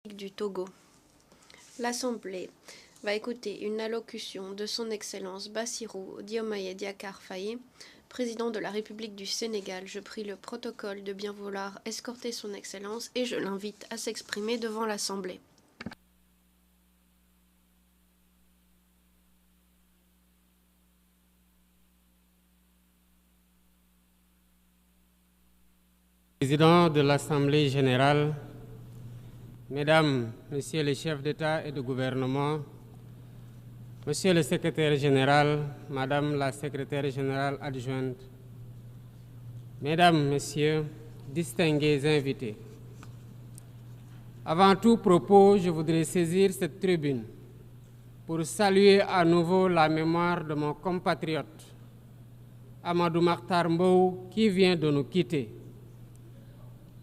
du Togo. L'Assemblée va écouter une allocution de Son Excellence Bassirou Diomaye Diakhar Faye, président de la République du Sénégal. Je prie le protocole de bien vouloir escorter Son Excellence et je l'invite à s'exprimer devant l'Assemblée. Président de l'Assemblée générale, Mesdames, Messieurs les chefs d'État et de gouvernement, Monsieur le secrétaire général, Madame la secrétaire générale adjointe, Mesdames, Messieurs, distingués invités. Avant tout propos, je voudrais saisir cette tribune pour saluer à nouveau la mémoire de mon compatriote, Amadou Makhtar Mbow, qui vient de nous quitter.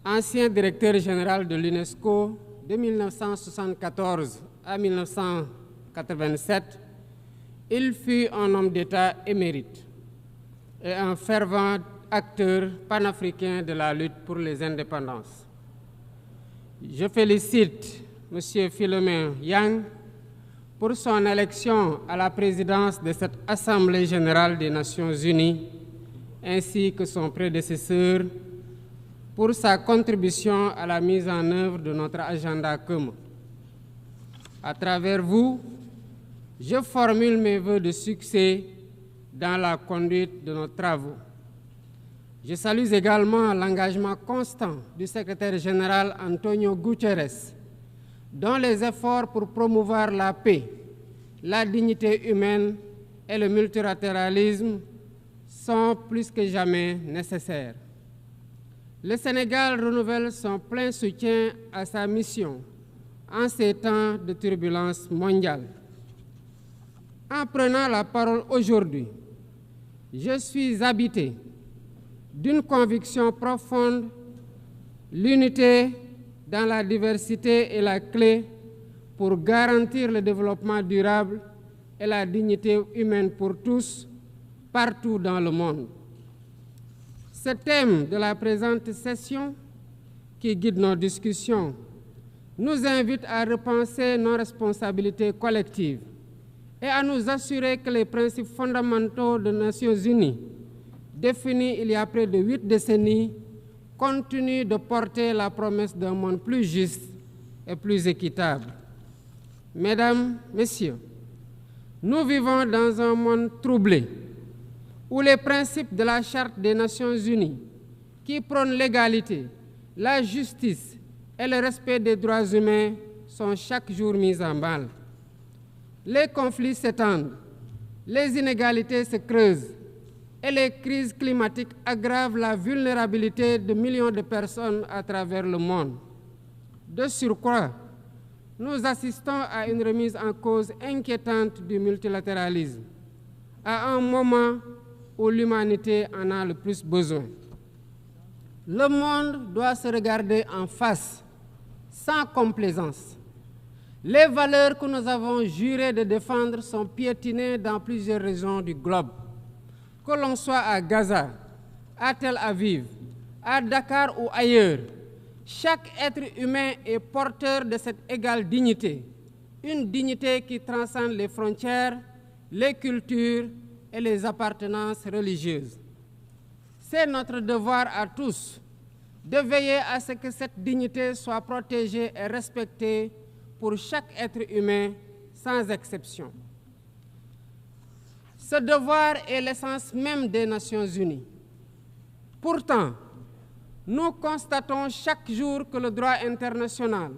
Ancien directeur général de l'UNESCO de 1974 à 1987, il fut un homme d'État émérite et un fervent acteur panafricain de la lutte pour les indépendances. Je félicite M. Philomène Yang pour son élection à la présidence de cette Assemblée générale des Nations unies, ainsi que son prédécesseur, pour sa contribution à la mise en œuvre de notre agenda commun. À travers vous, je formule mes vœux de succès dans la conduite de nos travaux. Je salue également l'engagement constant du secrétaire général Antonio Guterres, dont les efforts pour promouvoir la paix, la dignité humaine et le multilatéralisme sont plus que jamais nécessaires. Le Sénégal renouvelle son plein soutien à sa mission en ces temps de turbulence mondiale. En prenant la parole aujourd'hui, je suis habité d'une conviction profonde: l'unité dans la diversité est la clé pour garantir le développement durable et la dignité humaine pour tous, partout dans le monde. Ce thème de la présente session, qui guide nos discussions, nous invite à repenser nos responsabilités collectives et à nous assurer que les principes fondamentaux des Nations unies, définis il y a près de 8 décennies, continuent de porter la promesse d'un monde plus juste et plus équitable. Mesdames, Messieurs, nous vivons dans un monde troublé, où les principes de la Charte des Nations unies, qui prônent l'égalité, la justice et le respect des droits humains, sont chaque jour mis en mal. Les conflits s'étendent, les inégalités se creusent et les crises climatiques aggravent la vulnérabilité de millions de personnes à travers le monde. De surcroît, nous assistons à une remise en cause inquiétante du multilatéralisme, à un moment où l'humanité en a le plus besoin. Le monde doit se regarder en face, sans complaisance. Les valeurs que nous avons juré de défendre sont piétinées dans plusieurs régions du globe. Que l'on soit à Gaza, à Tel Aviv, à Dakar ou ailleurs, chaque être humain est porteur de cette égale dignité, une dignité qui transcende les frontières, les cultures et les appartenances religieuses. C'est notre devoir à tous de veiller à ce que cette dignité soit protégée et respectée pour chaque être humain, sans exception. Ce devoir est l'essence même des Nations unies. Pourtant, nous constatons chaque jour que le droit international,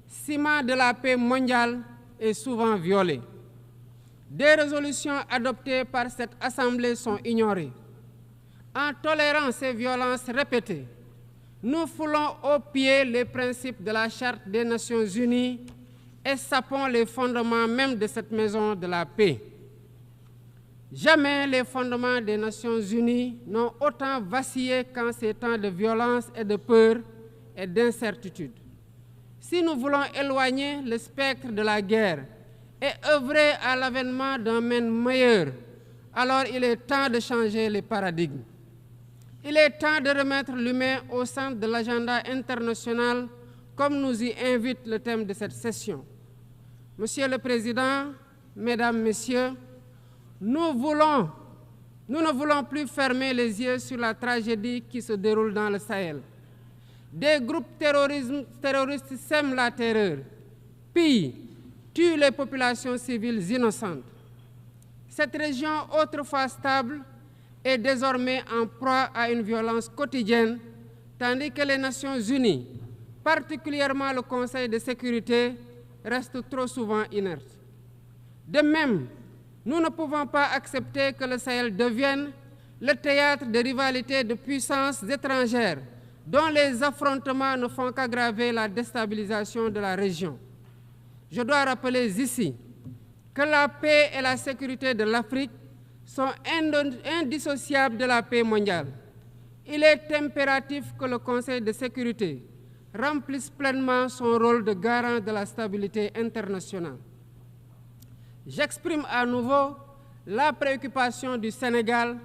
ciment de la paix mondiale, est souvent violé. Des résolutions adoptées par cette Assemblée sont ignorées. En tolérant ces violences répétées, nous foulons aux pieds les principes de la Charte des Nations unies et sapons les fondements même de cette maison de la paix. Jamais les fondements des Nations unies n'ont autant vacillé qu'en ces temps de violence et de peur et d'incertitude. Si nous voulons éloigner le spectre de la guerre et œuvrer à l'avènement d'un monde meilleur, alors il est temps de changer les paradigmes. Il est temps de remettre l'humain au centre de l'agenda international comme nous y invite le thème de cette session. Monsieur le Président, Mesdames, Messieurs, nous ne voulons plus fermer les yeux sur la tragédie qui se déroule dans le Sahel. Des groupes terroristes sèment la terreur, pillent, tuent les populations civiles innocentes. Cette région, autrefois stable, est désormais en proie à une violence quotidienne, tandis que les Nations Unies, particulièrement le Conseil de sécurité, restent trop souvent inertes. De même, nous ne pouvons pas accepter que le Sahel devienne le théâtre de rivalités de puissances étrangères dont les affrontements ne font qu'aggraver la déstabilisation de la région. Je dois rappeler ici que la paix et la sécurité de l'Afrique sont indissociables de la paix mondiale. Il est impératif que le Conseil de sécurité remplisse pleinement son rôle de garant de la stabilité internationale. J'exprime à nouveau la préoccupation du Sénégal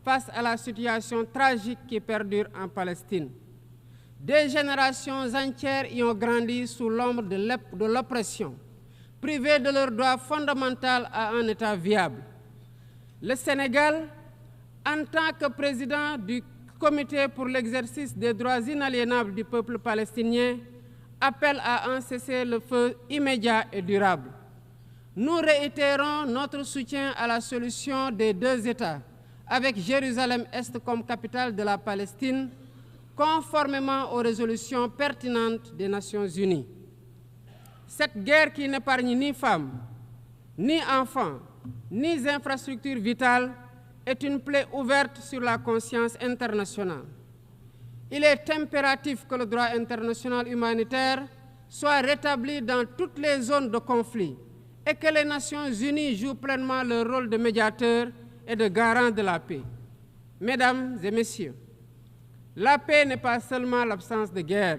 face à la situation tragique qui perdure en Palestine. Des générations entières y ont grandi sous l'ombre de l'oppression, privées de leur droit fondamental à un État viable. Le Sénégal, en tant que président du Comité pour l'exercice des droits inaliénables du peuple palestinien, appelle à un cessez-le-feu immédiat et durable. Nous réitérons notre soutien à la solution des deux États, avec Jérusalem-Est comme capitale de la Palestine, conformément aux résolutions pertinentes des Nations Unies. Cette guerre qui n'épargne ni femmes, ni enfants, ni infrastructures vitales est une plaie ouverte sur la conscience internationale. Il est impératif que le droit international humanitaire soit rétabli dans toutes les zones de conflit et que les Nations Unies jouent pleinement leur rôle de médiateur et de garant de la paix. Mesdames et Messieurs, la paix n'est pas seulement l'absence de guerre.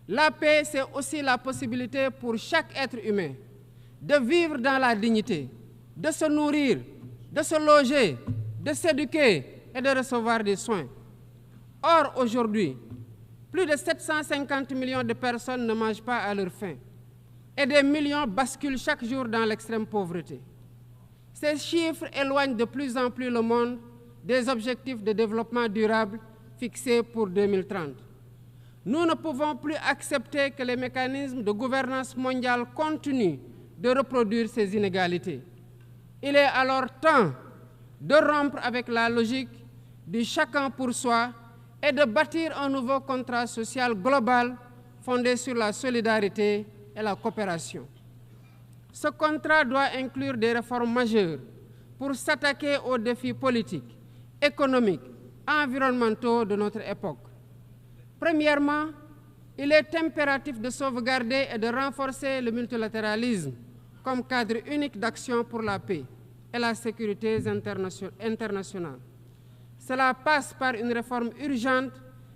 La paix, c'est aussi la possibilité pour chaque être humain de vivre dans la dignité, de se nourrir, de se loger, de s'éduquer et de recevoir des soins. Or, aujourd'hui, plus de 750 millions de personnes ne mangent pas à leur faim et des millions basculent chaque jour dans l'extrême pauvreté. Ces chiffres éloignent de plus en plus le monde des objectifs de développement durable fixés pour 2030. Nous ne pouvons plus accepter que les mécanismes de gouvernance mondiale continuent de reproduire ces inégalités. Il est alors temps de rompre avec la logique du chacun pour soi et de bâtir un nouveau contrat social global fondé sur la solidarité et la coopération. Ce contrat doit inclure des réformes majeures pour s'attaquer aux défis politiques, économiques, environnementaux de notre époque. Premièrement, il est impératif de sauvegarder et de renforcer le multilatéralisme comme cadre unique d'action pour la paix et la sécurité internationale. Cela passe par une réforme urgente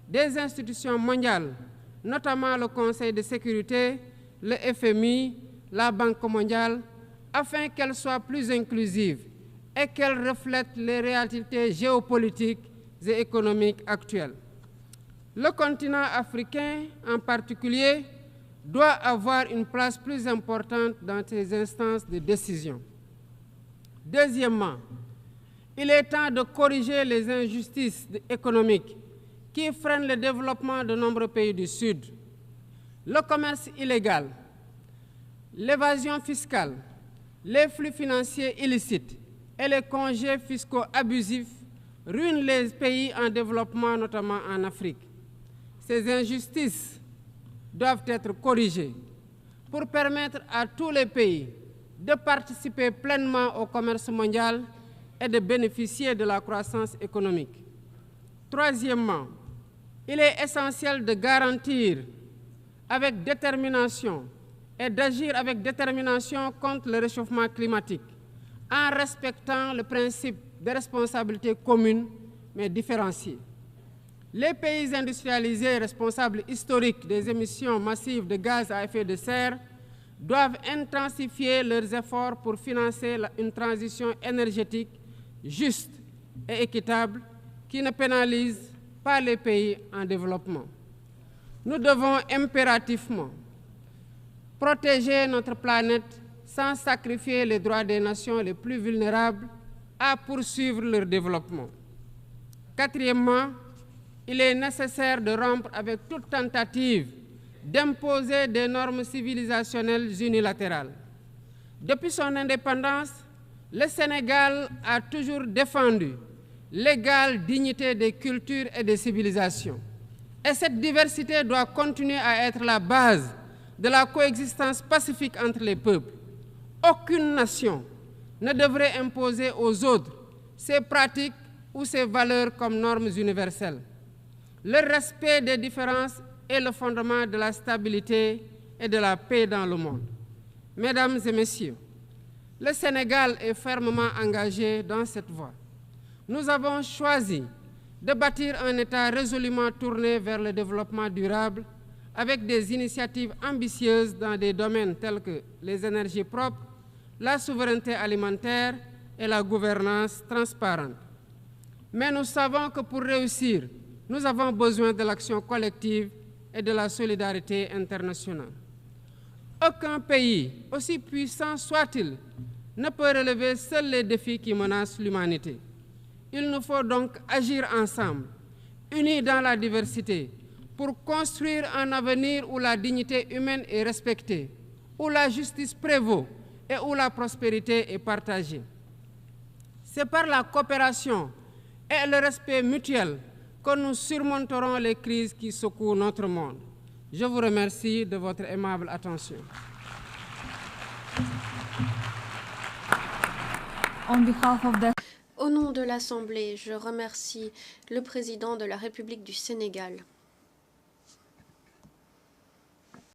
des institutions mondiales, notamment le Conseil de sécurité, le FMI, la Banque mondiale, afin qu'elles soient plus inclusives et qu'elles reflètent les réalités géopolitiques et économiques actuelles. Le continent africain, en particulier, doit avoir une place plus importante dans ces instances de décision. Deuxièmement, il est temps de corriger les injustices économiques qui freinent le développement de nombreux pays du Sud. Le commerce illégal, l'évasion fiscale, les flux financiers illicites et les congés fiscaux abusifs ruinent les pays en développement, notamment en Afrique. Ces injustices doivent être corrigées pour permettre à tous les pays de participer pleinement au commerce mondial et de bénéficier de la croissance économique. Troisièmement, il est essentiel de garantir avec détermination et d'agir avec détermination contre le réchauffement climatique en respectant le principe de responsabilité commune mais différenciée. Les pays industrialisés responsables historiques des émissions massives de gaz à effet de serre doivent intensifier leurs efforts pour financer une transition énergétique juste et équitable qui ne pénalise pas les pays en développement. Nous devons impérativement protéger notre planète sans sacrifier les droits des nations les plus vulnérables à poursuivre leur développement. Quatrièmement, il est nécessaire de rompre avec toute tentative d'imposer des normes civilisationnelles unilatérales. Depuis son indépendance, le Sénégal a toujours défendu l'égale dignité des cultures et des civilisations. Et cette diversité doit continuer à être la base de la coexistence pacifique entre les peuples. Aucune nation ne devrait imposer aux autres ses pratiques ou ses valeurs comme normes universelles. Le respect des différences est le fondement de la stabilité et de la paix dans le monde. Mesdames et messieurs, le Sénégal est fermement engagé dans cette voie. Nous avons choisi de bâtir un État résolument tourné vers le développement durable avec des initiatives ambitieuses dans des domaines tels que les énergies propres, la souveraineté alimentaire et la gouvernance transparente. Mais nous savons que pour réussir, nous avons besoin de l'action collective et de la solidarité internationale. Aucun pays, aussi puissant soit-il, ne peut relever seuls les défis qui menacent l'humanité. Il nous faut donc agir ensemble, unis dans la diversité, pour construire un avenir où la dignité humaine est respectée, où la justice prévaut et où la prospérité est partagée. C'est par la coopération et le respect mutuel que nous surmonterons les crises qui secouent notre monde. Je vous remercie de votre aimable attention. Au nom de l'Assemblée, je remercie le président de la République du Sénégal.